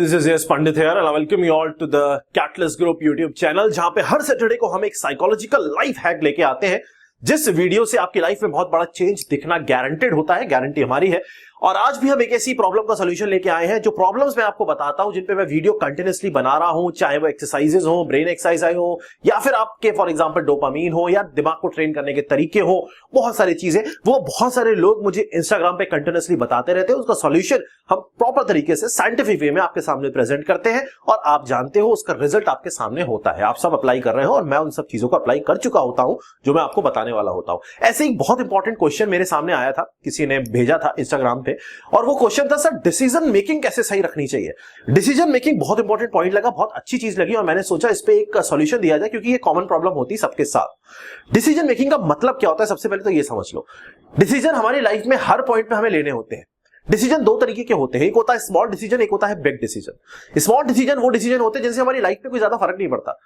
Mr A.S Pandit here and I welcome you all to the Catalyst Group YouTube channel जहां पे हर Saturday को हम एक psychological life hack लेके आते हैं जिस वीडियो से आपकी लाइफ में बहुत बड़ा चेंज दिखना गारंटेड होता है, गारंटी हमारी है। और आज भी हम एक ऐसी प्रॉब्लम का सॉल्यूशन लेके आए हैं जो प्रॉब्लम्स मैं आपको बताता हूं जिन पे मैं वीडियो कंटिन्यूअसली बना रहा हूं, चाहे वो एक्सरसाइजेस हो, ब्रेन एक्सरसाइज हो, या फिर आपके फॉर एग्जांपल डोपामीन हो, या दिमाग को ट्रेन करने के तरीके हो, बहुत सारी चीजें वो बहुत सारे लोग मुझे इंस्टाग्राम पे कंटिन्यूअसली बताते रहते हैं। उसका सॉल्यूशन हम प्रॉपर तरीके से साइंटिफिक वे में आपके सामने प्रेजेंट करते हैं और आप जानते हो उसका रिजल्ट आपके सामने होता है। आप सब अप्लाई कर रहे हो और मैं उन सब चीजों को अप्लाई कर चुका होता हूं जो मैं आपको बताने वाला होता हूं। ऐसे ही बहुत इंपॉर्टेंट क्वेश्चन मेरे सामने आया था, किसी ने भेजा था इंस्टाग्राम पे, और वो क्वेश्चन था सर डिसीजन मेकिंग कैसे सही रखनी चाहिए। डिसीजन मेकिंग बहुत इंपॉर्टेंट पॉइंट लगा, बहुत अच्छी चीज लगी और मैंने सोचा इस पे एक सॉल्यूशन दिया जाए क्योंकि ये कॉमन प्रॉब्लम होती है सबके साथ। डिसीजन मेकिंग का मतलब क्या होता है, सबसे पहले तो ये समझ लो। डिसीजन हमारी लाइफ में हर पॉइंट पे हमें लेने होते हैं। डिसीजन दो तरीके के होते हैं, एक होता है स्मॉल डिसीजन, एक होता है बिग डिसीजन। स्मॉल डिसीजन वो डिसीजन होते हैं जिनसे हमारी लाइफ में कोई ज्यादा फर्क नहीं पड़ता।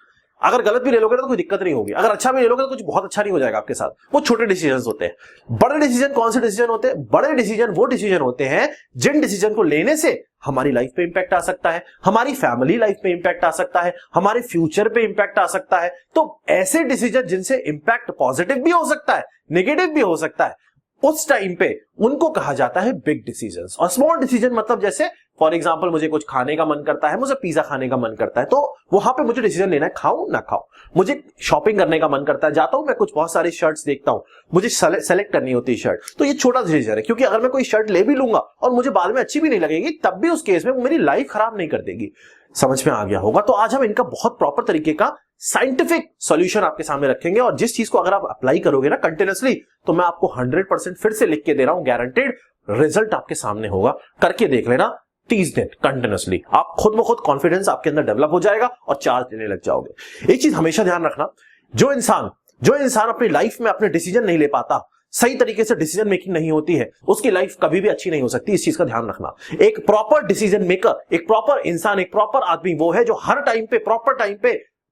अगर गलत भी ले लोगे तो कोई दिक्कत नहीं होगी, अगर अच्छा भी ले लोगे तो कुछ बहुत अच्छा नहीं हो जाएगा आपके साथ। वो छोटे डिसीजन होते हैं। बड़े डिसीजन कौन से डिसीजन होते हैं? बड़े डिसीजन वो डिसीजन होते हैं जिन डिसीजन को लेने से हमारी लाइफ पे इंपैक्ट आ सकता है, हमारी फैमिली लाइफ पे इंपैक्ट आ सकता है, हमारे फ्यूचर पे इंपैक्ट आ सकता है। तो ऐसे डिसीजन जिनसे इंपैक्ट पॉजिटिव भी हो सकता है, नेगेटिव भी हो सकता है, उस टाइम पे उनको कहा जाता है बिग डिसीजंस। और स्मॉल डिसीजन मतलब जैसे फॉर एग्जांपल मुझे कुछ खाने का मन करता है, मुझे पिज्जा खाने का मन करता है, तो वहां पे मुझे डिसीजन लेना है खाऊं ना खाऊं। मुझे शॉपिंग करने का मन करता है, जाता हूं मैं कुछ बहुत सारी शर्ट्स देखता हूं, मुझे सेलेक्ट करनी होती है शर्ट, तो ये छोटा डिसीजन है क्योंकि अगर मैं कोई शर्ट ले भी लूंगा और मुझे बाद में अच्छी भी नहीं लगेगी तब भी उस केस में वो मेरी लाइफ खराब नहीं कर देगी। समझ में आ गया होगा। तो आज हम इनका बहुत प्रॉपर तरीके का साइंटिफिक सॉल्यूशन आपके सामने रखेंगे और जिस चीज को अगर आप अप्लाई करोगे ना कंटिन्यूअसली, तो मैं आपको 100% फिर से लिख के दे रहा हूं, गारंटेड रिजल्ट आपके सामने होगा। करके देख लेना 30 दिन कंटिन्यूअसली, आप खुद ब खुद कॉन्फिडेंस आपके अंदर डेवलप हो जाएगा और चार्ज लेने लग जाओगे। एक चीज हमेशा ध्यान रखना, जो इंसान अपनी लाइफ में अपने डिसीजन नहीं ले पाता, सही तरीके से डिसीजन मेकिंग नहीं होती है, उसकी लाइफ कभी भी अच्छी नहीं हो सकती। इस चीज का ध्यान रखना। एक प्रॉपर डिसीजन मेकर, एक प्रॉपर इंसान, एक प्रॉपर आदमी वो है जो हर टाइम पे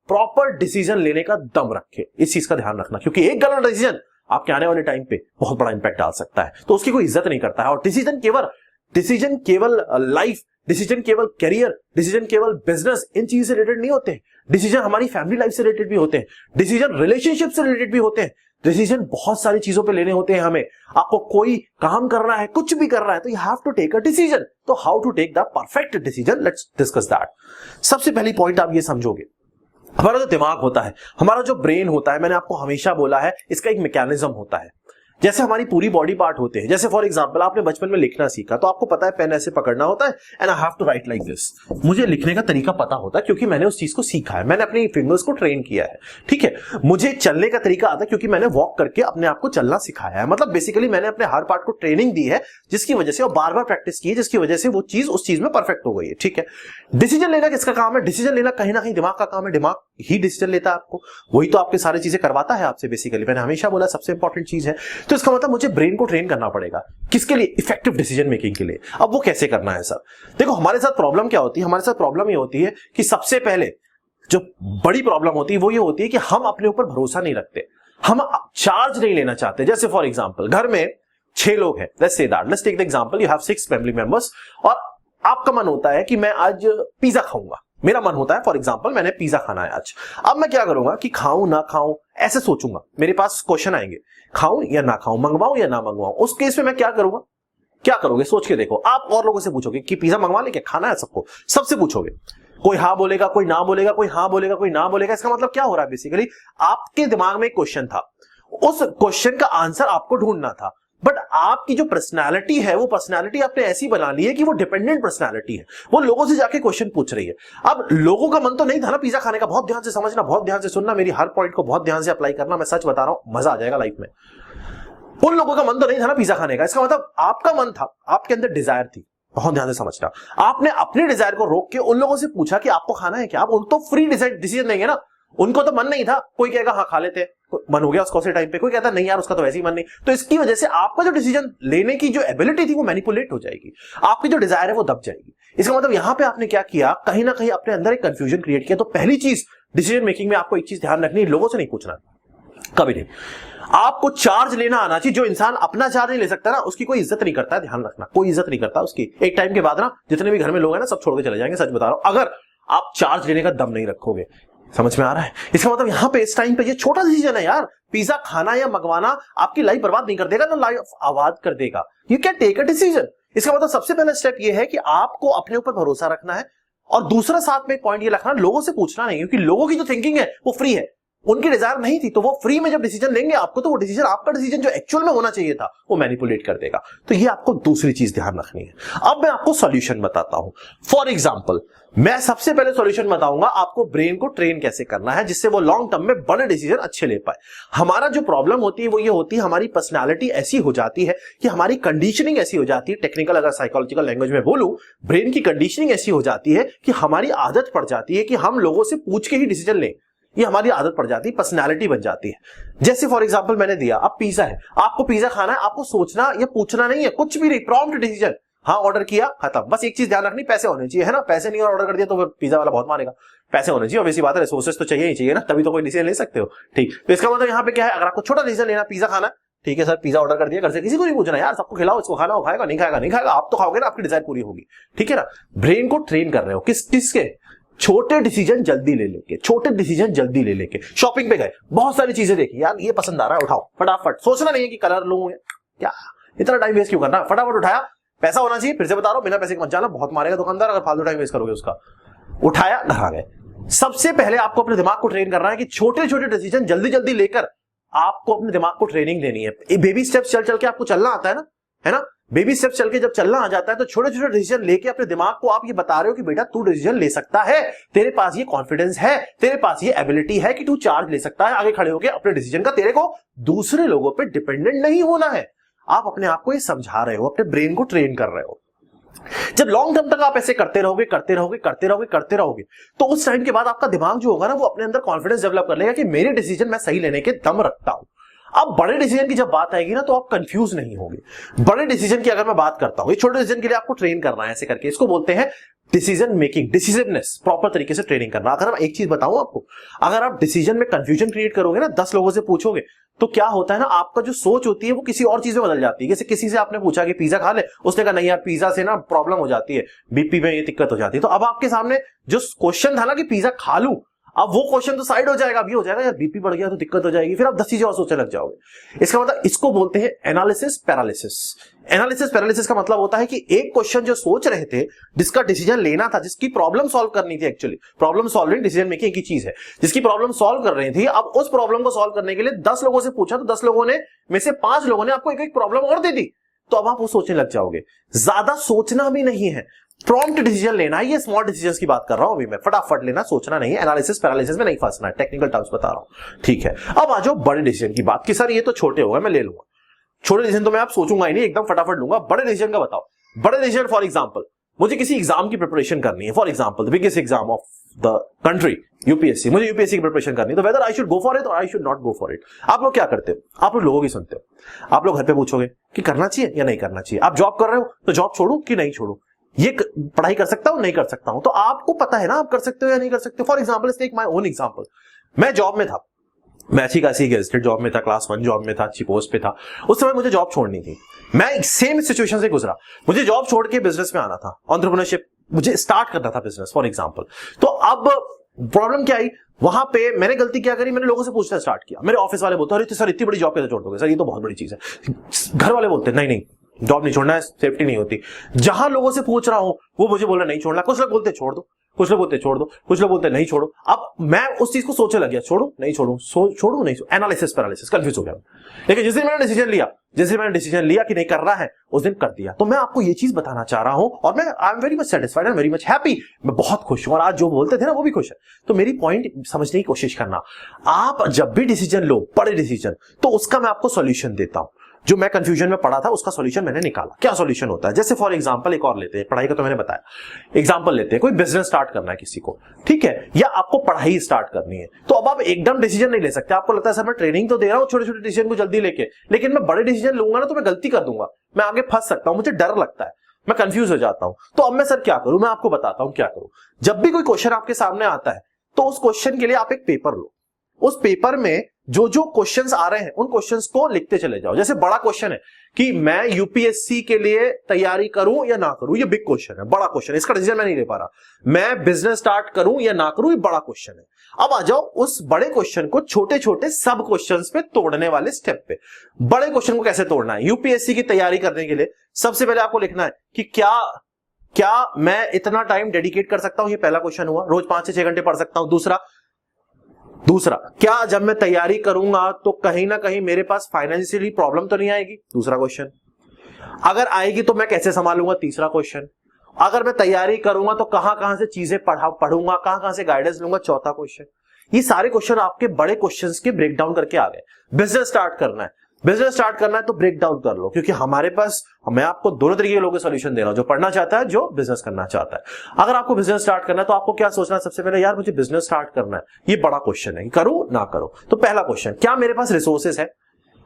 प्रॉपर डिसीजन लेने का दम रखे। इस चीज का ध्यान रखना क्योंकि एक गलत डिसीजन आपके आने वाले टाइम पे बहुत बड़ा इंपैक्ट डाल सकता है, तो उसकी कोई इज्जत नहीं करता है। और डिसीजन केवल लाइफ, डिसीजन केवल करियर, डिसीजन केवल बिजनेस, इन चीज से रिलेटेड नहीं होते हैं। डिसीजन हमारी फैमिली लाइफ से रिलेटेड भी होते हैं, डिसीजन रिलेशनशिप से रिलेटेड भी होते हैं, डिसीजन बहुत सारी चीजों पे लेने होते हैं हमें। आपको कोई काम करना है, कुछ भी करना है, तो you have to take a decision. तो how to take the perfect decision, let's discuss that. सबसे पहली पॉइंट आप ये समझोगे, हमारा जो दिमाग होता है, हमारा जो ब्रेन होता है, मैंने आपको हमेशा बोला है इसका एक मैकेनिज्म होता है। जैसे हमारी पूरी बॉडी पार्ट होते हैं, जैसे फॉर एग्जांपल आपने बचपन में लिखना सीखा तो आपको पता है पेन ऐसे पकड़ना होता है and I have to write like this. मुझे लिखने का तरीका पता होता है क्योंकि मैंने उस चीज को सीखा है, मैंने अपनी फिंगर्स को ट्रेन किया है, ठीक है। मुझे चलने का तरीका आता है क्योंकि मैंने वॉक करके अपने आप को चलना सिखाया है। मतलब बेसिकली मैंने अपने हर पार्ट को ट्रेनिंग दी है जिसकी वजह से, और बार बार प्रैक्टिस की है जिसकी वजह से वो चीज उस चीज में परफेक्ट हो गई है, ठीक है। डिसीजन लेना किसका काम है? डिसीजन लेना कहीं ना कहीं दिमाग का काम है। दिमाग ही डिसीजन लेता है आपको, वही तो आपके सारी चीजें करवाता है आपसे बेसिकली। मैंने हमेशा बोला सबसे इंपॉर्टेंट चीज है। तो इसका मतलब मुझे ब्रेन को ट्रेन करना पड़ेगा, किसके लिए? इफेक्टिव डिसीजन मेकिंग के लिए। अब वो कैसे करना है सर? देखो हमारे साथ प्रॉब्लम क्या होती है, हमारे साथ प्रॉब्लम ये होती है कि सबसे पहले जो बड़ी प्रॉब्लम होती है वो ये होती है कि हम अपने ऊपर भरोसा नहीं रखते, हम चार्ज नहीं लेना चाहते। जैसे फॉर एग्जांपल घर में 6 लोग हैं, let's say that, let's take the example, you have 6 family members और आपका मन होता है कि मैं आज पिज्जा खाऊंगा। मेरा मन होता है फॉर एग्जांपल मैंने पिज्जा खाना है आज। अब मैं क्या करूंगा कि खाऊं ना खाऊं ऐसे सोचूंगा, मेरे पास क्वेश्चन आएंगे, खाऊं या ना खाऊं, मंगवाऊं या ना मंगवाऊं। उस केस में मैं क्या करूंगा? क्या करोगे सोच के देखो। आप और लोगों से पूछोगे कि पिज्जा मंगवा ले, क्या खाना है सबको, सबसे पूछोगे। कोई हाँ बोलेगा, कोई ना बोलेगा, कोई हाँ बोलेगा, कोई ना बोलेगा। इसका मतलब क्या हो रहा है? बेसिकली आपके दिमाग में एक क्वेश्चन था, उस क्वेश्चन का आंसर आपको ढूंढना था, बट आपकी जो पर्सनालिटी है वो पर्सनालिटी आपने ऐसी बना ली है कि वो डिपेंडेंट पर्सनालिटी है, वो लोगों से जाके क्वेश्चन पूछ रही है। अब लोगों का मन तो नहीं था ना पिज्जा खाने का। बहुत ध्यान से समझना, बहुत ध्यान से सुनना, मेरी हर पॉइंट को बहुत ध्यान से अप्लाई करना, मैं सच बता रहा हूं, मजा आ जाएगा लाइफ में। उन लोगों का मन तो नहीं था ना पिज्जा खाने का, इसका मतलब आपका मन था, आपके अंदर डिजायर थी। बहुत ध्यान से समझना, आपने अपने डिजायर को रोक के उन लोगों से पूछा कि आपको खाना है क्या। आप उन तो फ्री डिसीजन देंगे ना, उनको तो मन नहीं था। कोई कहेगा हाँ खा लेते, मन हो गया उसको उसी टाइम पे, कोई कहता नहीं यार उसका तो वैसे ही मन नहीं। तो इसकी वजह से आपका जो डिसीजन लेने की जो एबिलिटी थी वो मैनिपुलेट हो जाएगी, आपकी जो डिजायर है वो दब जाएगी। इसका मतलब यहां पे आपने क्या किया, कहीं ना कहीं अपने अंदर एक कंफ्यूजन क्रिएट किया। तो पहली चीज डिसीजन मेकिंग में आपको एक चीज ध्यान रखनी है, लोगों से नहीं पूछना। कभी नहीं। आपको चार्ज लेना आना चाहिए। जो इंसान अपना चार्ज नहीं ले सकता ना, उसकी कोई इज्जत नहीं करता है, ध्यान रखना, कोई इज्जत नहीं करता उसकी। एक टाइम के बाद ना जितने भी घर में लोग हैं ना, सब छोड़ के चले जाएंगे, सच बता रहा हूं, अगर आप चार्ज लेने का दम नहीं रखोगे। समझ में आ रहा है? इसका मतलब यहां पे इस टाइम पे ये छोटा डिसीजन है यार, पिज्जा खाना या मंगवाना आपकी लाइफ बर्बाद नहीं कर देगा ना, लाइफ आबाद कर देगा। You can take a decision. इसका मतलब सबसे पहला स्टेप ये है कि आपको अपने ऊपर भरोसा रखना है, और दूसरा साथ में एक पॉइंट ये रखना, लोगों से पूछना नहीं, क्योंकि लोगों की जो थिंकिंग है वो फ्री है, उनकी डिजायर नहीं थी, तो वो फ्री में जब डिसीजन लेंगे आपको, तो वो डिसीजन, आपका डिसीजन जो एक्चुअल में होना चाहिए था, वो मैनिपुलेट कर देगा। तो ये आपको दूसरी चीज ध्यान रखनी है। अब मैं आपको सॉल्यूशन बताता हूं। फॉर एग्जांपल, मैं सबसे पहले सॉल्यूशन बताऊंगा आपको ब्रेन को ट्रेन कैसे करना है, जिससे वो लॉन्ग टर्म में बड़े डिसीजन अच्छे ले पाए। हमारा जो प्रॉब्लम होती है वो ये होती है, हमारी पर्सनालिटी ऐसी हो जाती है कि हमारी कंडीशनिंग ऐसी हो जाती है, टेक्निकल अगर साइकोलॉजिकल लैंग्वेज में बोलूं, ब्रेन की कंडीशनिंग ऐसी हो जाती है कि हमारी आदत पड़ जाती है कि हम लोगों से पूछ के ही डिसीजन लें। ये हमारी आदत पड़ जाती है, पर्सनालिटी बन जाती है। जैसे फॉर एग्जांपल मैंने दिया, अब पिज्जा है, आपको पिज्जा खाना है, आपको सोचना या पूछना नहीं है, कुछ भी नहीं, प्रॉम्प्ट डिसीजन, हाँ ऑर्डर किया, खत्म। बस एक चीज ध्यान रखनी, पैसे होने चाहिए, है ना, पैसे नहीं ऑर्डर कर दिया तो फिर पिज्जा वाला बहुत मारेगा। पैसे होने चाहिए, वैसी बात है, रिसोर्सेस तो चाहिए ही चाहिए ना, तभी तो कोई डिसीजन ले सकते हो। ठीक, तो इसका मतलब यहाँ पे क्या है, अगर आपको छोटा डिसीजन लेना, पिज्जा खाना, ठीक है सर, पिज्जा ऑर्डर कर दिया, घर से किसी को नहीं पूछना यार, सबको खिलाओ, इसको खाना, वो खाएगा, नहीं खाएगा नहीं खाएगा, आप तो खाओगे ना, आपकी डिजायर पूरी होगी। ठीक है ना, ब्रेन को ट्रेन कर रहे हो किसके, छोटे डिसीजन जल्दी ले लेके, छोटे डिसीजन जल्दी ले लेके। शॉपिंग पे गए, बहुत सारी चीजें देखी, यार ये पसंद आ रहा है, उठाओ फटाफट, सोचना नहीं है कि कलर लूं, क्या इतना टाइम वेस्ट क्यों करना, फटाफट उठाया, पैसा होना चाहिए, फिर से बता रहा हूं, बिना पैसे के मत जाना, बहुत मारेगा दुकानदार अगर फालतू टाइम वेस्ट करोगे उसका। उठाया, घर आ गए। सबसे पहले आपको अपने दिमाग को ट्रेन करना है कि छोटे छोटे डिसीजन जल्दी जल्दी लेकर आपको अपने दिमाग को ट्रेनिंग देनी है। बेबी स्टेप्स चल चल के आपको चलना आता है ना, है ना, बेबी स्टेप चल के जब चलना आ जाता है तो छोटे छोटे डिसीजन लेके अपने दिमाग को आप ये बता रहे हो कि बेटा तू डिसीजन ले सकता है, तेरे पास ये कॉन्फिडेंस है, तेरे पास ये एबिलिटी है कि तू चार्ज ले सकता है आगे खड़े होकर अपने डिसीजन का, तेरे को दूसरे लोगों पे डिपेंडेंट नहीं होना है। आप अपने आप को ये समझा रहे हो, अपने ब्रेन को ट्रेन कर रहे हो। जब लॉन्ग टर्म तक आप ऐसे करते रहोगे करते रहोगे करते रहोगे करते रहोगे, तो उस टाइम के बाद आपका दिमाग जो होगा ना, वो अपने अंदर कॉन्फिडेंस डेवलप कर लेगा कि मेरे डिसीजन मैं सही लेने के दम रखता हूं। अब बड़े डिसीजन की जब बात आएगी ना, तो आप कंफ्यूज नहीं होंगे। बड़े डिसीजन की अगर मैं बात करता हूं, ये छोटे डिसीजन के लिए आपको ट्रेन करना है ऐसे करके, इसको बोलते हैं डिसीजन मेकिंग, डिसिसिवनेस, प्रॉपर तरीके से ट्रेनिंग करना। अगर मैं एक चीज बताऊं आपको, अगर आप डिसीजन में कंफ्यूजन क्रिएट करोगे ना, 10 लोगों से पूछोगे, तो क्या होता है ना, आपका जो सोच होती है वो किसी और चीज में बदल जाती है। जैसे किसी से आपने पूछा कि पिज्जा खा ले, उसने कहा नहीं यार पिज्जा से ना प्रॉब्लम हो जाती है, बीपी में ये दिक्कत हो जाती है। तो अब आपके सामने जो क्वेश्चन था ना कि पिज्जा खा लूं, अब वो क्वेश्चन तो साइड हो जाएगा, अभी हो जाएगा यार बीपी बढ़ गया तो दिक्कत हो जाएगी, फिर आप 10 चीजें और सोचने लग जाओगे। इसका मतलब, इसको बोलते हैं एनालिसिस पैरालिसिस। एनालिसिस पैरालिसिस का मतलब होता है कि एक क्वेश्चन जो सोच रहे थे, जिसका डिसीजन लेना था, जिसकी प्रॉब्लम सॉल्व करनी थी, actually problem solving decision making की चीज है, जिसकी प्रॉब्लम सॉल्व कर रही थी, अब उस प्रॉब्लम को सॉल्व करने के लिए 10 लोगों से पूछा, तो 10 लोगों ने में से 5 लोगों ने आपको एक एक प्रॉब्लम और दे दी, तो अब आप वो सोचने लग जाओगे। ज्यादा सोचना भी नहीं है, प्रॉम्प्ट डिसीजन लेना है। ये स्मॉल डिसीजंस की बात कर रहा हूं अभी मैं, फटाफट लेना, सोचना नहीं है, एनालिसिस पैरालिसिस में नहीं फंसना है, टेक्निकल टर्म्स बता रहा हूं। ठीक है, अब आ जाओ बड़े डिसीजन की बात, कि सर ये तो छोटे हो गए, मैं ले लूंगा। छोटे डिसीजन तो मैं आप सोचूंगा ही नहीं, एकदम फटाफट लूंगा। बड़े डिसीजन का बताओ। बड़े डिसीजन, फॉर एग्जांपल, मुझे किसी एग्जाम की प्रिपरेशन करनी है, for example the biggest exam of the country, UPSC, मुझे यूपीएससी की प्रिपरेशन करनी है, तो whether I should go for it और I should not go for it. आप लोग क्या करते हो, आप लोग लोगों की सुनते हो, आप लोग घर पे पूछोगे कि करना चाहिए या नहीं करना चाहिए। आप जॉब कर रहे हो तो जॉब छोड़ू कि नहीं छोड़ू, ये पढ़ाई कर सकता हूं नहीं कर सकता हूं, तो आपको पता है ना आप कर सकते हो या नहीं कर सकते। For example, let's take my own example, मैं जॉब में था, मैं अच्छी खासी गेस्टेड जॉब में था, क्लास 1 जॉब में था, अच्छी पोस्ट पे था, उस समय मुझे जॉब छोड़नी थी। मैं सेम सिचुएशन से गुजरा, मुझे जॉब छोड़ के बिजनेस में आना था, एंटरप्रेन्योरशिप मुझे स्टार्ट करना था, बिजनेस फॉर एग्जांपल। तो अब प्रॉब्लम क्या आई, वहां पे मैंने गलती क्या करी, मैंने लोगों से पूछना स्टार्ट किया। मेरे ऑफिस वाले बोलते अरे सर इतनी बड़ी जॉब कैसे छोड़ दोगे, सर ये तो बहुत बड़ी चीज है। घर वाले बोलते नहीं नहीं जॉब नहीं छोड़ना है, सेफ्टी नहीं होती। जहां लोगों से पूछ रहा हूं वो मुझे बोला नहीं छोड़ना, कुछ लोग बोलते छोड़ दो, कुछ लोग बोलते छोड़ दो, कुछ लोग बोलते नहीं छोड़ो। अब मैं उस चीज को सोचने लग गया, छोड़ू नहीं छोड़ू, छोड़ू नहीं, एनालिसिस पैरालिसिस, कंफ्यूज हो गया। लेकिन जिस दिन मैंने डिसीजन लिया कि नहीं करना है, उस दिन कर दिया। तो मैं आपको ये चीज बताना चाह रहा हूं, और मैं I am very much satisfied and very much happy, मैं बहुत खुश हूं, और आज जो बोलते थे ना वो भी खुश है। तो मेरी पॉइंट समझने की कोशिश करना, आप जब भी डिसीजन लो, बड़े डिसीजन, तो उसका मैं आपको सॉल्यूशन देता हूं। जो मैं कंफ्यूजन में पड़ा था उसका सॉल्यूशन मैंने निकाला। क्या सॉल्यूशन होता है, जैसे फॉर एग्जांपल एक और लेते हैं, पढ़ाई का तो मैंने बताया, एग्जांपल लेते हैं, कोई बिजनेस स्टार्ट करना है किसी को, ठीक है, या आपको पढ़ाई स्टार्ट करनी है, तो अब आप एकदम डिसीजन नहीं ले सकते। आपको लगता है सर मैं ट्रेनिंग तो दे रहा हूं छोटे छोटे डिसीजन को जल्दी लेके, लेकिन मैं बड़े डिसीजन लूंगा ना तो मैं गलती कर दूंगा, मैं आगे फंस सकता हूं, मुझे डर लगता है, मैं कंफ्यूज हो जाता हूं। तो अब मैं सर क्या करूं, मैं आपको बताता हूं क्या करूं। जब भी कोई क्वेश्चन आपके सामने आता है, तो उस क्वेश्चन के लिए आप एक पेपर लो, उस पेपर में जो जो क्वेश्चंस आ रहे हैं उन क्वेश्चंस को लिखते चले जाओ। जैसे बड़ा क्वेश्चन है कि मैं यूपीएससी के लिए तैयारी करूं या ना करूं, ये बिग क्वेश्चन है, बड़ा क्वेश्चन है, इसका डिसीजन मैं नहीं ले पा रहा। मैं बिजनेस स्टार्ट करूं या ना करूं, ये बड़ा क्वेश्चन है। अब आ जाओ उस बड़े क्वेश्चन को छोटे छोटे सब क्वेश्चंस पे तोड़ने वाले स्टेप पे। बड़े क्वेश्चन को कैसे तोड़ना है? यूपीएससी की तैयारी करने के लिए सबसे पहले आपको लिखना है कि क्या मैं इतना टाइम डेडिकेट कर सकता हूं, ये पहला क्वेश्चन हुआ। रोज 5 से 6 घंटे पढ़ सकता हूं। दूसरा, क्या जब मैं तैयारी करूंगा तो कहीं ना कहीं मेरे पास फाइनेंशियली प्रॉब्लम तो नहीं आएगी? दूसरा क्वेश्चन। अगर आएगी तो मैं कैसे संभालूंगा? तीसरा क्वेश्चन। अगर मैं तैयारी करूंगा तो कहां कहां से चीजें पढ़ूंगा, कहां कहां से गाइडेंस लूंगा? चौथा क्वेश्चन। ये सारे क्वेश्चन आपके बड़े क्वेश्चंस के ब्रेक डाउन करके आ गए। बिजनेस स्टार्ट करना है तो ब्रेक डाउन कर लो, क्योंकि हमारे पास, मैं आपको दोनों तरीके के लोगों के सॉल्यूशन दे रहा हूं, जो पढ़ना चाहता है, जो बिजनेस करना चाहता है। अगर आपको बिजनेस स्टार्ट करना है तो आपको क्या सोचना है? सबसे पहले यार मुझे बिजनेस स्टार्ट करना है, ये बड़ा क्वेश्चन है, करूं ना करूं। तो पहला क्वेश्चन, क्या मेरे पास रिसोर्सेस है?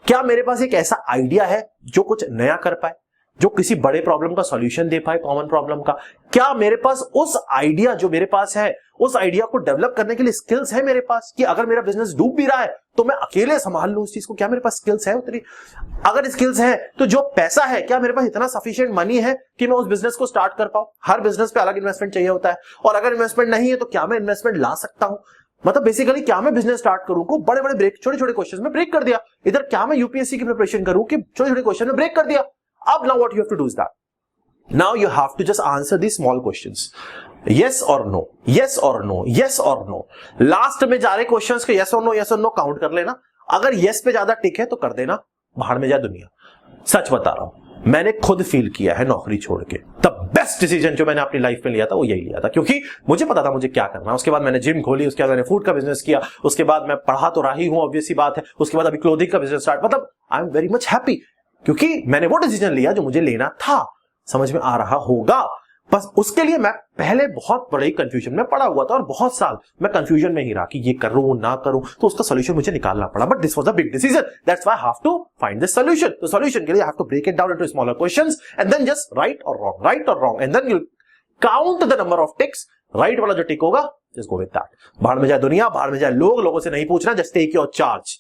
क्या मेरे पास एक ऐसा आइडिया है जो कुछ नया कर पाए, जो किसी बड़े प्रॉब्लम का सॉल्यूशन दे पाए, कॉमन प्रॉब्लम का? क्या मेरे पास उस आइडिया जो मेरे पास है, उस आइडिया को डेवलप करने के लिए स्किल्स है मेरे पास, कि अगर मेरा बिजनेस डूब भी रहा है तो मैं अकेले संभाल लूं उस चीज को? क्या मेरे पास स्किल्स है उतनी? अगर स्किल्स है तो जो पैसा है, क्या मेरे पास इतना सफिशिएंट मनी है कि मैं उस बिजनेस को स्टार्ट कर पाऊं? हर बिजनेस पे अलग इन्वेस्टमेंट चाहिए होता है, और अगर इन्वेस्टमेंट नहीं है तो क्या मैं इन्वेस्टमेंट ला सकता हूं? मतलब बेसिकली क्या मैं बिजनेस स्टार्ट करूं को बड़े बड़े ब्रेक, छोटे छोटे क्वेश्चन में ब्रेक कर दिया। इधर क्या मैं यूपीएससी की प्रिपरेशन करूं कि छोटे छोटे क्वेश्चन में ब्रेक कर दिया। अब now what you have to do is that, now you have to just answer these small questions, yes or no, yes or no, yes or no। Last में जा रहे क्वेश्चंस के yes or no काउंट कर लेना। अगर yes पे ज्यादा टिक है तो कर देना, बाहर में जा दुनिया। सच बता रहा हूं, मैंने खुद फील किया है नौकरी छोड़ के, द बेस्ट डिसीजन जो मैंने अपनी लाइफ में लिया था वो यही लिया था, क्योंकि मुझे पता था मुझे क्या करना है। उसके बाद मैंने जिम खोली, उसके बाद मैंने फूड का बिजनेस किया, उसके बाद मैं पढ़ा तो रही हूं, ऑब्वियस सी बात है। उसके बाद अभी क्लोथिंग का बिजनेस स्टार्ट, मतलब I am very much happy, क्योंकि मैंने वो डिसीजन लिया जो मुझे लेना था। समझ में आ रहा होगा? बस उसके लिए मैं पहले बहुत बड़े कंफ्यूजन में पड़ा हुआ था, और बहुत साल मैं कंफ्यूजन में ही रहा कि ये करूं ना करूं, तो उसका सॉल्यूशन मुझे निकालना पड़ा। But this was a big decision, that's why I have to find the solution. तो सॉल्यूशन के लिए I have to break it down into smaller questions and then just right और wrong and then you count the number of ticks. Right वाला जो टिक होगा, just go with that. बाहर में जाए दुनिया, बाहर में जाए लोग, लोगों से नहीं पूछना, जस्ट टेक योर चार्ज।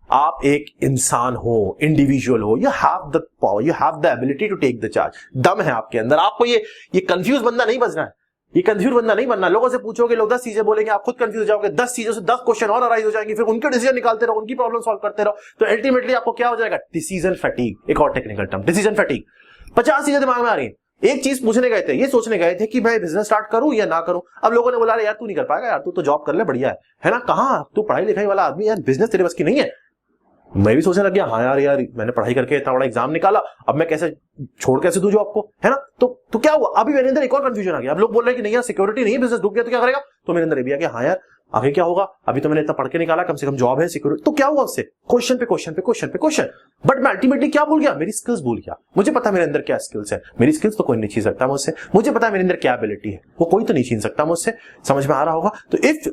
आप एक इंसान हो, इंडिविजुअल हो, you have the power, you have the ability to take the charge. दम है आपके अंदर। आपको ये कंफ्यूज बंदा नहीं बनना है, ये कंफ्यूज बंदा नहीं बनना। लोगों से पूछोगे, लोग 10 चीजें बोलेंगे, आप खुद कंफ्यूज हो जाओगे, 10 चीजों से 10 क्वेश्चन और अराइज हो जाएंगे, फिर उनके डिसीजन निकालते रहो, उनकी प्रॉब्लम सॉल्व करते रहो, तो अल्टीमेटली आपको क्या हो जाएगा? Decision fatigue. एक और टेक्निकल टर्म, डिसीजन फैटीग। 50 चीजें दिमाग में आ रही है। एक चीज पूछने गए थे, ये सोचने गए थे कि मैं बिजनेस स्टार्ट करूं या ना करूं। अब लोगों ने बोला यार तू नहीं कर पाएगा, यार तू तो जॉब कर ले, बढ़िया है ना, कहां तू पढ़ाई लिखाई वाला आदमी, यार बिजनेस तेरे बस की नहीं है। मैं भी सोचने लग गया, हाँ यार मैंने पढ़ाई करके इतना बड़ा एग्जाम निकाला, अब मैं कैसे छोड़ कैसे दूं जॉब को, है ना। तो क्या हुआ, अभी मेरे अंदर एक और कंफ्यूजन आ गया। अब लोग बोल रहे हैं कि नहीं यार सिक्योरिटी नहीं है, बिजनेस डूब गया तो क्या करेगा। तो मेरे अंदर ये भी आ गया, हाँ यार आगे क्या होगा, अभी तो मैंने इतना पढ़ के निकाला, कम से कम जॉब है, सिक्योरिटी। तो क्या हुआ उससे? क्वेश्चन पे क्वेश्चन। बट मैं अल्टीमेटली क्या भूल गया? मेरी स्किल्स भूल गया। मुझे पता मेरे अंदर क्या स्किल्स है, मेरी स्किल्स तो कोई नहीं छीन सकता मुझसे। मुझे पता है मेरे अंदर क्या एबिलिटी है, वो कोई तो नहीं छीन सकता मुझसे। समझ में आ रहा होगा? तो इफ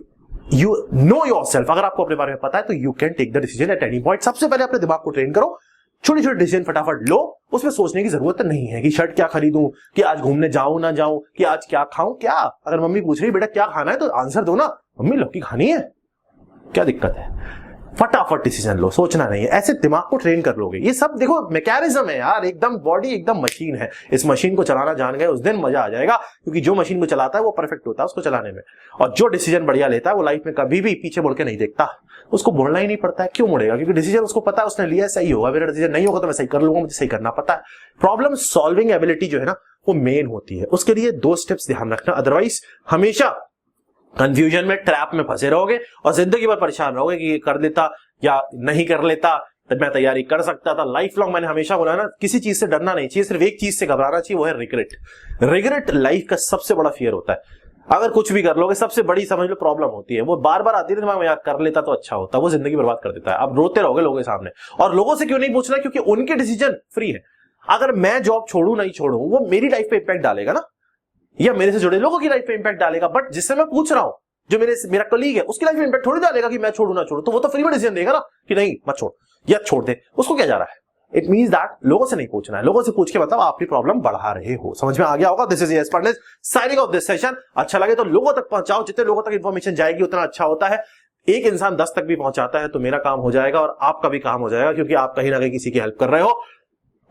यू नो योरसेल्फ, अगर आपको अपने बारे में पता है तो you can take the decision at any point. सबसे पहले अपने दिमाग को ट्रेन करो, छोटे छोटे डिसीजन फटाफट लो। उसमें सोचने की जरूरत नहीं है कि शर्ट क्या खरीदूं, कि आज घूमने जाऊं ना जाऊं, कि आज क्या खाऊं। क्या अगर मम्मी पूछ रही बेटा क्या खाना है तो आंसर दो ना, मम्मी लौकी खानी है, क्या दिक्कत है। फटाफट डिसीजन लो, सोचना नहीं है। ऐसे दिमाग को ट्रेन कर लोगे। ये सब देखो मैकेनिज्म है यार, एकदम बॉडी एकदम मशीन है। इस मशीन को चलाना जान गए उस दिन मजा आ जाएगा, क्योंकि जो मशीन को चलाता है वो परफेक्ट होता है उसको चलाने में, और जो डिसीजन बढ़िया लेता है वो लाइफ में कभी भी पीछे मुड़ के नहीं देखता। उसको मुड़ना ही नहीं पड़ता है। क्यों मुड़ेगा? क्योंकि डिसीजन उसको पता है, उसने लिया सही होगा, मेरा डिसीजन नहीं होगा तो मैं सही कर लूंगा, मुझे सही करना पता है। प्रॉब्लम सॉल्विंग एबिलिटी जो है ना वो मेन होती है। उसके लिए 2 स्टेप्स ध्यान रखना, अदरवाइज हमेशा कंफ्यूजन में, ट्रैप में फंसे रहोगे और जिंदगी भर परेशान रहोगे कि ये कर लेता या नहीं कर लेता, तब मैं तैयारी कर सकता था। लाइफ लॉन्ग मैंने हमेशा बोला ना, किसी चीज से डरना नहीं चाहिए, सिर्फ एक चीज से घबराना चाहिए, वो है रिग्रेट। रिग्रेट लाइफ का सबसे बड़ा फियर होता है। अगर कुछ भी कर लोगे, सबसे बड़ी समझ लो प्रॉब्लम होती है, वो बार बार आती है दिमाग में, यार कर लेता तो अच्छा होता, वो जिंदगी बर्बाद कर देता है। आप रोते रहोगे लोगों के सामने। और लोगों से क्यों नहीं पूछना? क्योंकि उनके डिसीजन फ्री है। अगर मैं जॉब छोड़ू नहीं छोड़ू, वो मेरी लाइफ पे इंपैक्ट डालेगा ना, या मेरे से जुड़े लोगों की लाइफ पे इंपैक्ट डालेगा। बट जिससे मैं पूछ रहा हूं, जो मेरा कलीग है, उसकी लाइफ में इंपैक्ट थोड़ी डालेगा कि मैं छोड़ू ना छोड़ू। तो वो तो फ्री में डिसीजन देगा ना कि नहीं मत छोड़ या छोड़ दे, उसको क्या जा रहा है। इट मींस दैट लोगों से नहीं पूछना है। लोगों से पूछ के मतलब आप अपनी प्रॉब्लम बढ़ा रहे हो। समझ में आ गया होगा? This is S Pandit signing off this session. अच्छा लगे तो लोगों तक पहुंचाओ, जितने लोगों तक इंफॉर्मेशन जाएगी उतना अच्छा होता है। एक इंसान 10 तक भी पहुंचाता है तो मेरा काम हो जाएगा और आपका भी काम हो जाएगा, क्योंकि आप कहीं ना कहीं किसी की हेल्प कर रहे हो।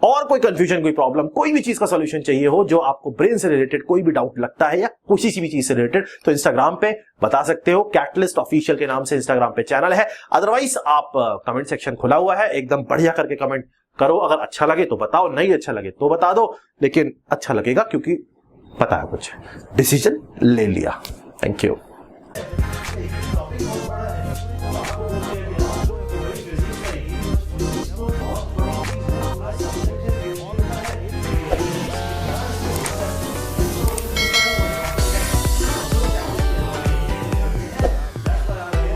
और कोई कंफ्यूजन, कोई प्रॉब्लम, कोई भी चीज का सॉल्यूशन चाहिए हो, जो आपको ब्रेन से रिलेटेड कोई भी डाउट लगता है या किसी भी चीज से रिलेटेड, तो इंस्टाग्राम पे बता सकते हो। कैटलिस्ट ऑफिशियल के नाम से इंस्टाग्राम पे चैनल है। अदरवाइज आप कमेंट सेक्शन खुला हुआ है, एकदम बढ़िया करके कमेंट करो। अगर अच्छा लगे तो बताओ, नहीं अच्छा लगे तो बता दो, लेकिन अच्छा लगेगा क्योंकि पता है कुछ डिसीजन ले लिया। Thank you.